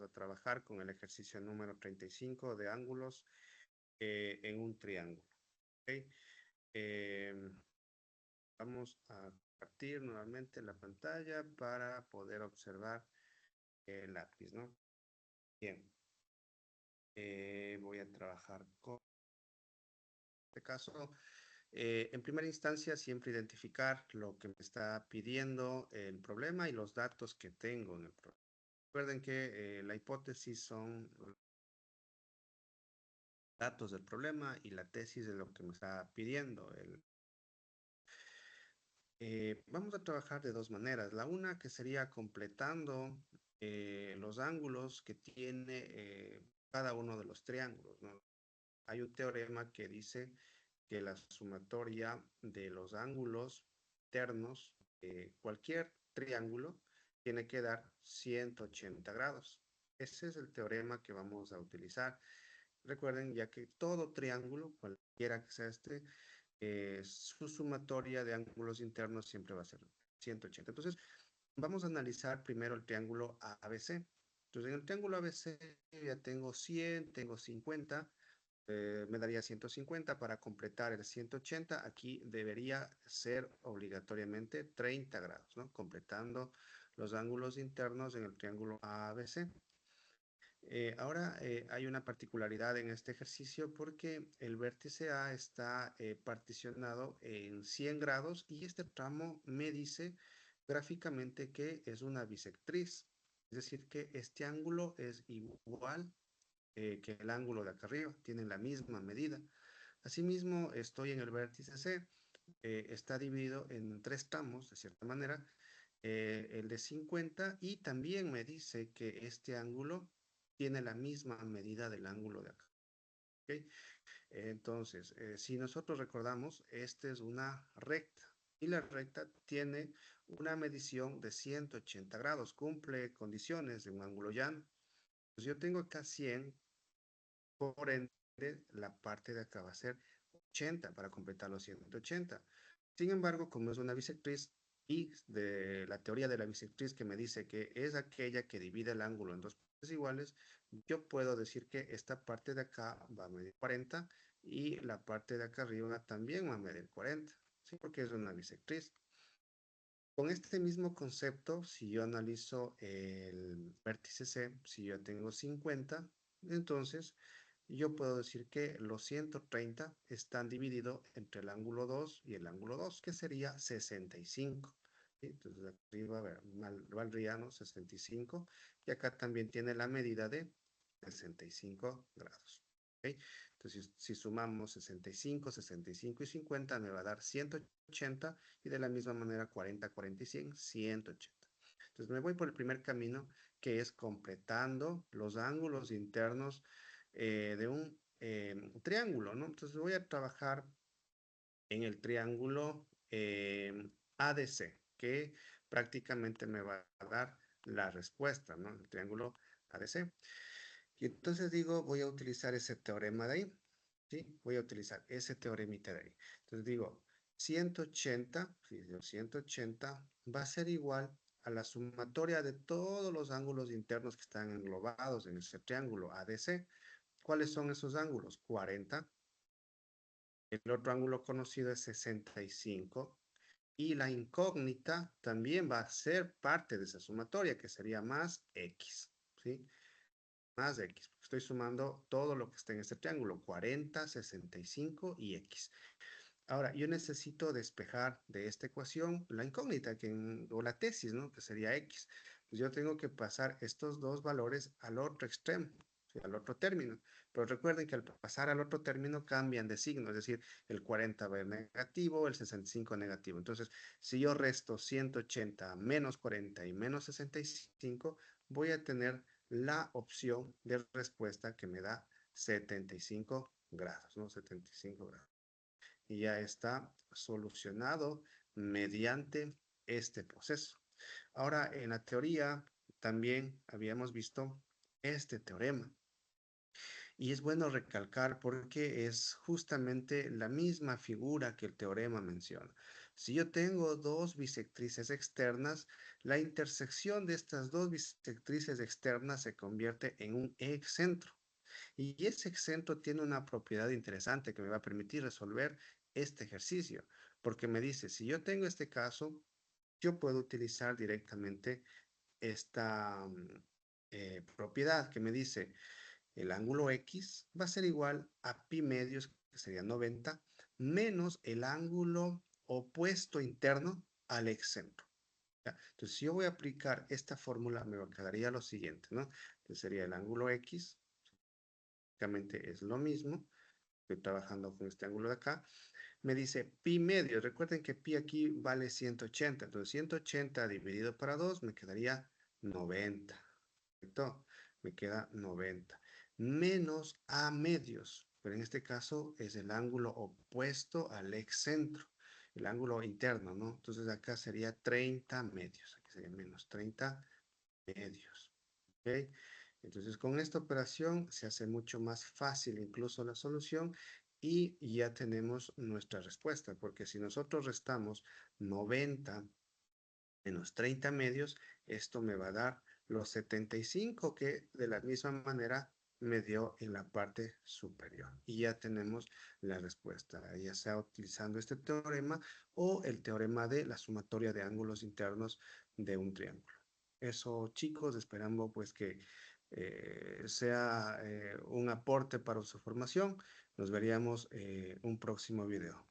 a trabajar con el ejercicio número 35 de ángulos en un triángulo. ¿Ok? Vamos a compartir nuevamente la pantalla para poder observar el lápiz, ¿no? Bien. Voy a trabajar con este caso. En primera instancia, siempre identificar lo que me está pidiendo el problema y los datos que tengo en el problema. Recuerden que la hipótesis son los datos del problema y la tesis de lo que me está pidiendo. Vamos a trabajar de dos maneras. La una que sería completando los ángulos que tiene cada uno de los triángulos, ¿no? Hay un teorema que dice que la sumatoria de los ángulos ternos de cualquier triángulo tiene que dar 180 grados. Ese es el teorema que vamos a utilizar. Recuerden, ya que todo triángulo, cualquiera que sea este, su sumatoria de ángulos internos siempre va a ser 180. Entonces, vamos a analizar primero el triángulo ABC. Entonces, en el triángulo ABC ya tengo 100, tengo 50, me daría 150 para completar el 180. Aquí debería ser obligatoriamente 30 grados, ¿no? Completando los ángulos internos en el triángulo ABC. Ahora hay una particularidad en este ejercicio porque el vértice A está particionado en 100 grados y este tramo me dice gráficamente que es una bisectriz. Es decir, que este ángulo es igual que el ángulo de acá arriba, tienen la misma medida. Asimismo, estoy en el vértice C, está dividido en tres tramos, de cierta manera, el de 50, y también me dice que este ángulo tiene la misma medida del ángulo de acá. ¿Okay? Entonces, si nosotros recordamos, esta es una recta y la recta tiene una medición de 180 grados, cumple condiciones de un ángulo llano. Pues yo tengo acá 100, por ende, la parte de acá va a ser 80 para completar los 180. Sin embargo, como es una bisectriz y de la teoría de la bisectriz que me dice que es aquella que divide el ángulo en dos partes iguales, yo puedo decir que esta parte de acá va a medir 40 y la parte de acá arriba también va a medir 40, ¿sí? Porque es una bisectriz. Con este mismo concepto, si yo analizo el vértice C, si yo tengo 50, entonces yo puedo decir que los 130 están divididos entre el ángulo 2 y el ángulo 2, que sería 65. ¿Sí? Entonces arriba valdría, ¿no? 65, y acá también tiene la medida de 65 grados. ¿Okay? Entonces, si sumamos 65, 65 y 50, me va a dar 180, y de la misma manera 40, 40 y 100, 180. Entonces, me voy por el primer camino, que es completando los ángulos internos de un triángulo, ¿no? Entonces, voy a trabajar en el triángulo ADC, que prácticamente me va a dar la respuesta, ¿no? El triángulo ADC. Y entonces digo, voy a utilizar ese teorema de ahí, ¿sí? Voy a utilizar ese teoremita de ahí. Entonces digo, 180, sí, 180 va a ser igual a la sumatoria de todos los ángulos internos que están englobados en ese triángulo ADC. ¿Cuáles son esos ángulos? 40. El otro ángulo conocido es 65. Y la incógnita también va a ser parte de esa sumatoria, que sería más X, ¿sí? Más X. Estoy sumando todo lo que está en este triángulo, 40, 65 y X. Ahora, yo necesito despejar de esta ecuación la incógnita, o la tesis, ¿no? Que sería X. Pues yo tengo que pasar estos dos valores al otro extremo, ¿sí? Al otro término. Pero recuerden que al pasar al otro término cambian de signo, es decir, el 40 va a negativo, el 65 negativo. Entonces, si yo resto 180 menos 40 y menos 65, voy a tener la opción de respuesta que me da 75 grados, ¿no? 75 grados. Y ya está solucionado mediante este proceso. Ahora, en la teoría también habíamos visto este teorema. Y es bueno recalcar porque es justamente la misma figura que el teorema menciona. Si yo tengo dos bisectrices externas, la intersección de estas dos bisectrices externas se convierte en un excentro. Y ese excentro tiene una propiedad interesante que me va a permitir resolver este ejercicio, porque me dice, si yo tengo este caso, yo puedo utilizar directamente esta propiedad que me dice, el ángulo X va a ser igual a pi medios, que sería 90, menos el ángulo opuesto interno al excentro. ¿Ya? Entonces, si yo voy a aplicar esta fórmula, me quedaría lo siguiente, ¿no? Entonces, sería el ángulo X, básicamente es lo mismo, estoy trabajando con este ángulo de acá, me dice pi medio, recuerden que pi aquí vale 180, entonces 180 dividido para 2 me quedaría 90, ¿correcto? Me queda 90, menos a medios, pero en este caso es el ángulo opuesto al excentro, el ángulo interno, ¿no? Entonces acá sería 30 medios, aquí sería menos 30 medios, ¿ok? Entonces con esta operación se hace mucho más fácil incluso la solución y ya tenemos nuestra respuesta, porque si nosotros restamos 90 menos 30 medios, esto me va a dar los 75 que de la misma manera me dio en la parte superior. Y ya tenemos la respuesta, ya sea utilizando este teorema o el teorema de la sumatoria de ángulos internos de un triángulo. Eso, chicos, esperando pues que sea un aporte para su formación. Nos veríamos un próximo video.